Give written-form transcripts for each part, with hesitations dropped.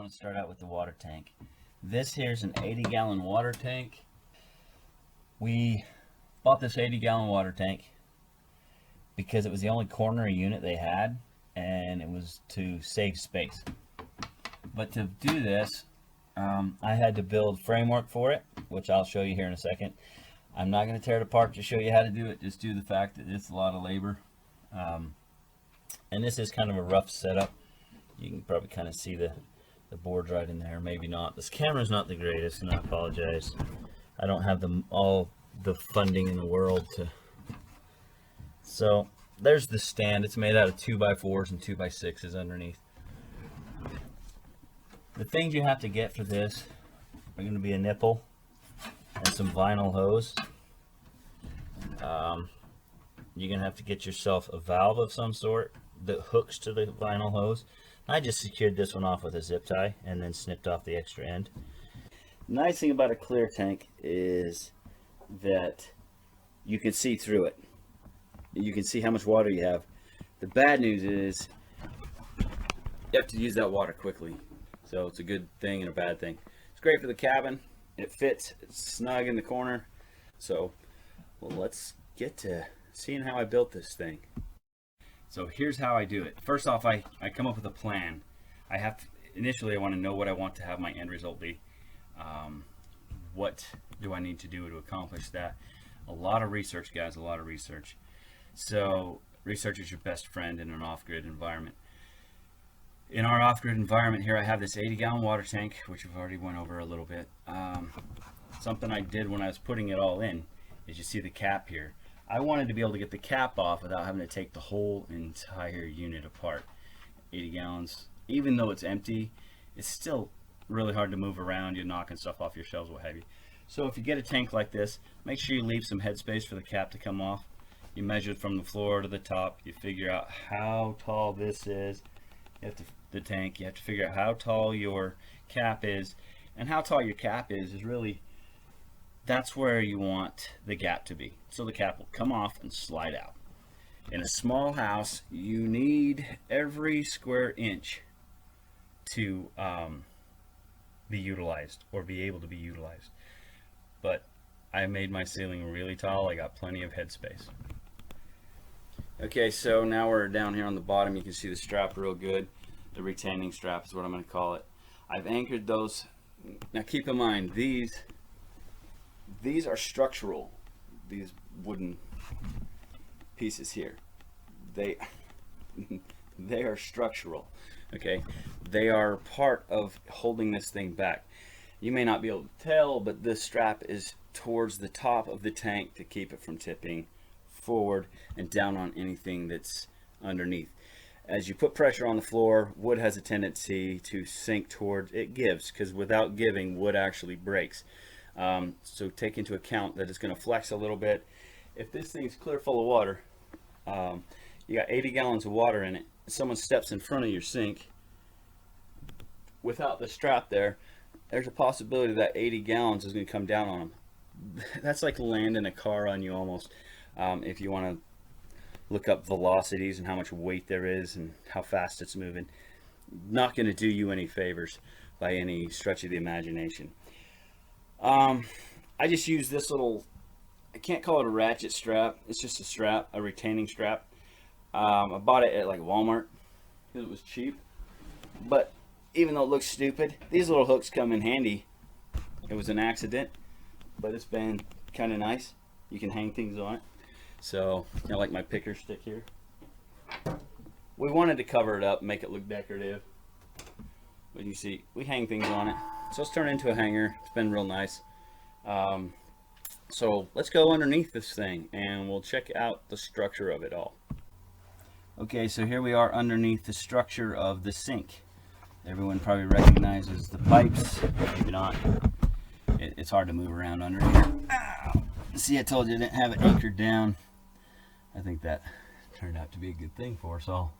want to start out with the water tank. This here's an 80-gallon water tank. We bought this 80-gallon water tank because it was the only corner unit they had, and it was to save space. But to do this, I had to build framework for it, which I'll show you here in a second. I'm not going to tear it apart to show you how to do it, just due to the fact that it's a lot of labor. And this is kind of a rough setup. You can probably kind of see the boards right in there, maybe not. This camera's not the greatest, and I apologize. I don't have all the funding in the world to. So there's the stand. It's made out of 2x4s and 2x6s underneath. The things you have to get for this are going to be a nipple and some vinyl hose. You're going to have to get yourself a valve of some sort that hooks to the vinyl hose. I just secured this one off with a zip tie and then snipped off the extra end. The nice thing about a clear tank is that you can see through it. You can see how much water you have. The bad news is you have to use that water quickly. So it's a good thing and a bad thing. It's great for the cabin. It fits. It's snug in the corner. So, well, let's get to seeing how I built this thing. So here's how I do it. First off, I come up with a plan. Initially I want to know what I want to have my end result be. What do I need to do to accomplish that? A lot of research, guys, a lot of research. So research is your best friend in an off-grid environment. In our off-grid environment here, I have this 80-gallon water tank, which we've already went over a little bit. Something I did when I was putting it all in is you see the cap here. I wanted to be able to get the cap off without having to take the whole entire unit apart. 80 gallons, even though it's empty, it's still really hard to move around. You're knocking stuff off your shelves, what have you. So if you get a tank like this, make sure you leave some headspace for the cap to come off. You measure it from the floor to the top. You figure out how tall this is. You have to figure out how tall your cap is, and how tall your cap is really, that's where you want the gap to be. So the cap will come off and slide out. In a small house, you need every square inch to be utilized, or be able to be utilized. But I made my ceiling really tall. I got plenty of headspace. Okay, so now we're down here on the bottom. You can see the strap real good. The retaining strap is what I'm going to call it. I've anchored those. Now keep in mind, these are structural. These wooden pieces here, they are structural. Okay, they are part of holding this thing back. You may not be able to tell, but this strap is towards the top of the tank to keep it from tipping forward and down on anything that's underneath. As you put pressure on the floor, wood has a tendency to sink towards, it gives, because without giving, wood actually breaks. So take into account that it's going to flex a little bit. If this thing's clear full of water, you got 80 gallons of water in it, someone steps in front of your sink without the strap there, there's a possibility that 80 gallons is going to come down on them. That's like landing a car on you almost. If you want to look up velocities and how much weight there is and how fast it's moving, not going to do you any favors by any stretch of the imagination. I just use this little, I can't call it a ratchet strap, it's just a strap, a retaining strap. I bought it at like Walmart because it was cheap, but even though it looks stupid, these little hooks come in handy. It was an accident, but it's been kind of nice. You can hang things on it. So, you know, like my picker stick here. We wanted to cover it up, make it look decorative. But you see, we hang things on it. So it's turned into a hanger. It's been real nice. So let's go underneath this thing and we'll check out the structure of it all. Okay, so here we are underneath the structure of the sink. Everyone probably recognizes the pipes, maybe not. It's hard to move around under here. Ow. See, I told you I didn't have it anchored down. I think that turned out to be a good thing for us all.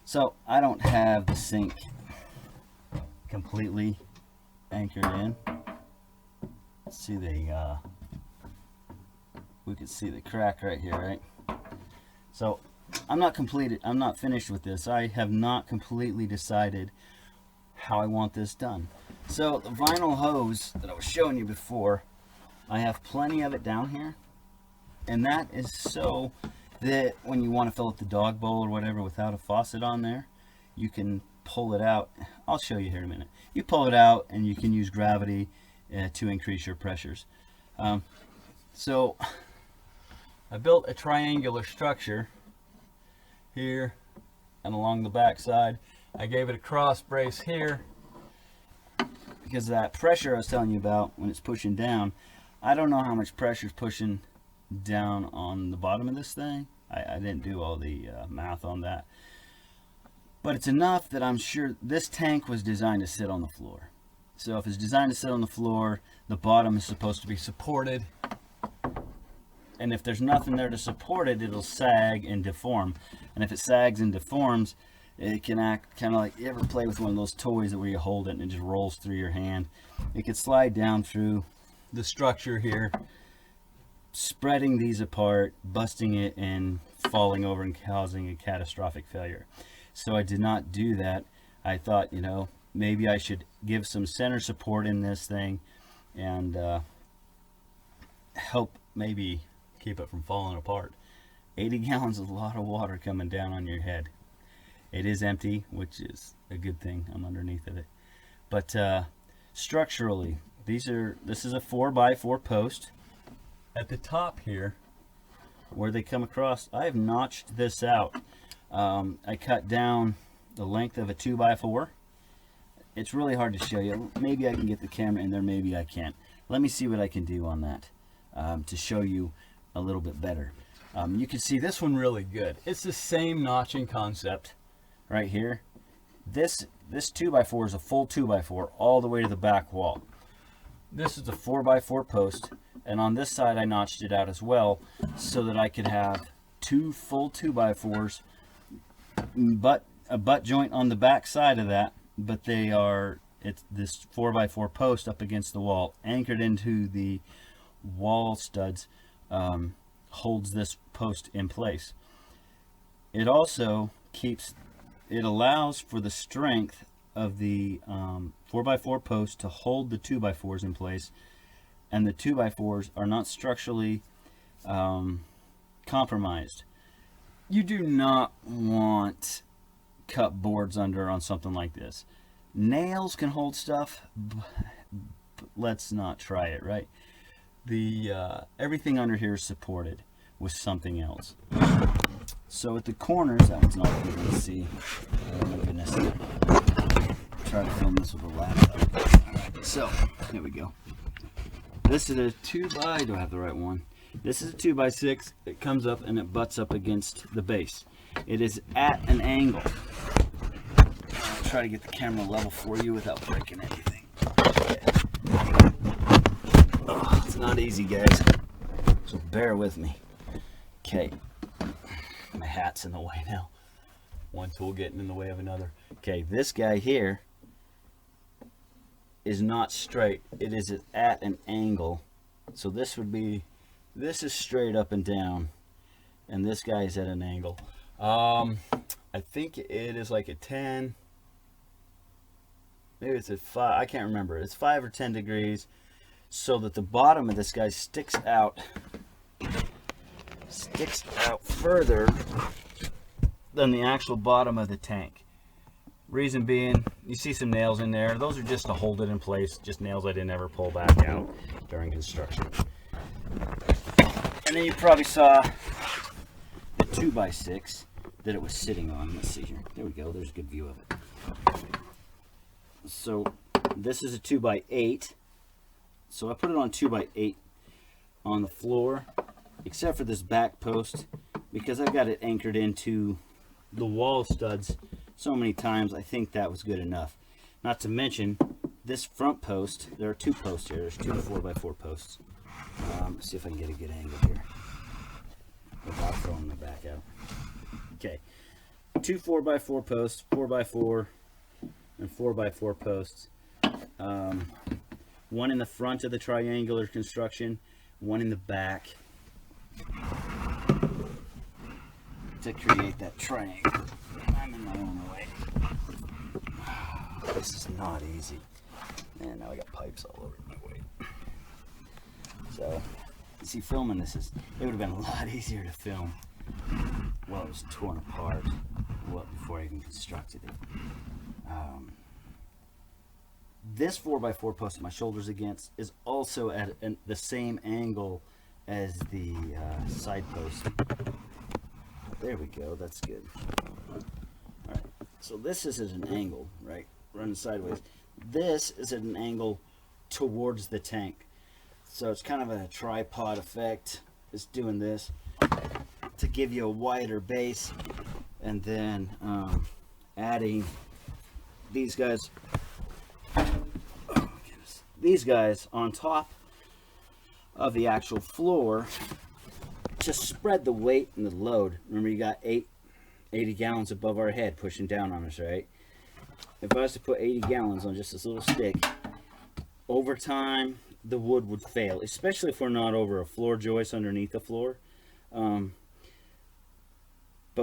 So I don't have the sink completely anchored in. See the we can see the crack right here, right? So I'm not finished with this. I have not completely decided how I want this done. So the vinyl hose that I was showing you before, I have plenty of it down here, and that is so that when you want to fill up the dog bowl or whatever without a faucet on there, you can pull it out. I'll show you here in a minute. You pull it out and you can use gravity to increase your pressures. So I built a triangular structure here and along the back side. I gave it a cross brace here because that pressure I was telling you about when it's pushing down, I don't know how much pressure is pushing down on the bottom of this thing. I didn't do all the math on that, but it's enough that I'm sure this tank was designed to sit on the floor. So if it's designed to sit on the floor, the bottom is supposed to be supported, and if there's nothing there to support it, it'll sag and deform. And if it sags and deforms, it can act kind of like, you ever play with one of those toys where you hold it and it just rolls through your hand? It could slide down through the structure here, spreading these apart, busting it, and falling over and causing a catastrophic failure. So I did not do that. I thought, you know, maybe I should give some center support in this thing and help maybe keep it from falling apart. 80 gallons is a lot of water coming down on your head. It is empty, which is a good thing. I'm underneath of it. But structurally, this is a 4x4 post. At the top here, where they come across, I've notched this out. I cut down the length of a 2x4. It's really hard to show you. Maybe I can get the camera in there, maybe I can't. Let me see what I can do on that to show you a little bit better. You can see this one really good. It's the same notching concept right here. This 2x4 is a full 2x4 all the way to the back wall. This is a 4x4 post, and on this side I notched it out as well so that I could have two full 2x4s, but a butt joint on the back side of that, but it's this 4x4 post up against the wall, anchored into the wall studs, holds this post in place. It also allows for the strength of the 4x4 post to hold the 2x4s in place, and the 2x4s are not structurally compromised. You do not want cut boards under on something like this. Nails can hold stuff, but let's not try it, right? Everything under here is supported with something else. So at the corners, that one's not good to see. Oh my goodness. Try to film this with a laptop. Alright, so here we go. This is a 2x, do I have the right one? This is a 2x6. It comes up and it butts up against the base. It is at an angle. I'll try to get the camera level for you without breaking anything. Oh, it's not easy, guys, so bear with me. Okay, my hat's in the way now. One tool getting in the way of another. Okay, this guy here is not straight. It is at an angle. So this is straight up and down, and this guy is at an angle. I think it is like a 10, maybe it's a 5, I can't remember. It's 5 or 10 degrees, so that the bottom of this guy sticks out further than the actual bottom of the tank. Reason being, you see some nails in there. Those are just to hold it in place, just nails I didn't ever pull back out during construction. And then you probably saw the 2x6 that it was sitting on. Let's see here. There we go. There's a good view of it. So this is a 2x8. So I put it on 2x8 on the floor, except for this back post, because I've got it anchored into the wall studs so many times. I think that was good enough. Not to mention this front post. There are two posts here. There's two 4x4 posts. Let's see if I can get a good angle here without throwing my back out. Okay, two 4x4 posts, 4x4 and 4x4 posts. One in the front of the triangular construction, one in the back to create that triangle. I'm in my own way. This is not easy. And now I got pipes all over my weight. So, you see, filming this it would have been a lot easier to film while it was torn apart, well, before I even constructed it. This 4x4 post my shoulders against is also at the same angle as the side post. There we go, that's good. Alright, so this is at an angle, right? Running sideways. This is at an angle towards the tank. So it's kind of a tripod effect. It's doing this to give you a wider base, and then adding these guys, these guys on top of the actual floor to spread the weight and the load. Remember, you got 80 gallons above our head pushing down on us, right? If I was to put 80 gallons on just this little stick, over time the wood would fail, especially if we're not over a floor joist underneath the floor. But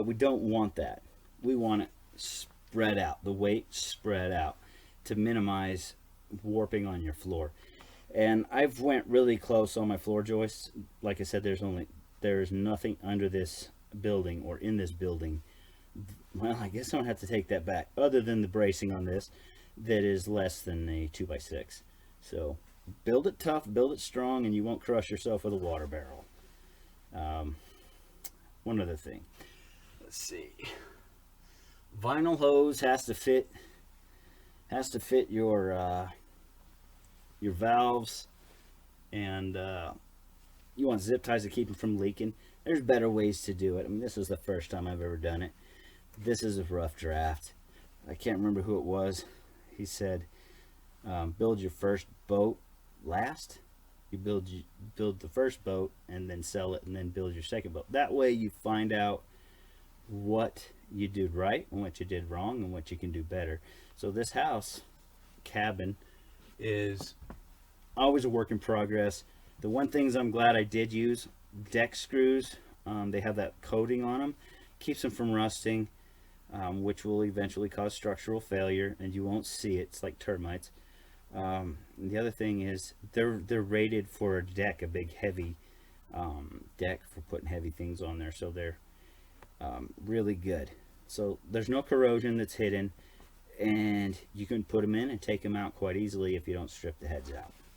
we don't want that. We want it spread out, the weight spread out, to minimize warping on your floor. And I've went really close on my floor joists. Like I said, there's nothing under this building or in this building. Well, I guess I don't have to take that back, other than the bracing on this that is less than a 2x6. So build it tough, build it strong, and you won't crush yourself with a water barrel. One other thing, let's see, vinyl hose has to fit your valves, and you want zip ties to keep them from leaking. There's better ways to do it. I mean, this is the first time I've ever done it. This is a rough draft. I can't remember who it was. He said, build your first boat last. You build the first boat and then sell it, and then build your second boat. That way you find out what you did right and what you did wrong and what you can do better. So this house cabin is always a work in progress. The one things I'm glad I did use, deck screws. They have that coating on them, keeps them from rusting, which will eventually cause structural failure, and you won't see it. It's like termites. The other thing is they're rated for a deck, a big heavy deck for putting heavy things on there, so they're really good. So there's no corrosion that's hidden, and you can put them in and take them out quite easily if you don't strip the heads out.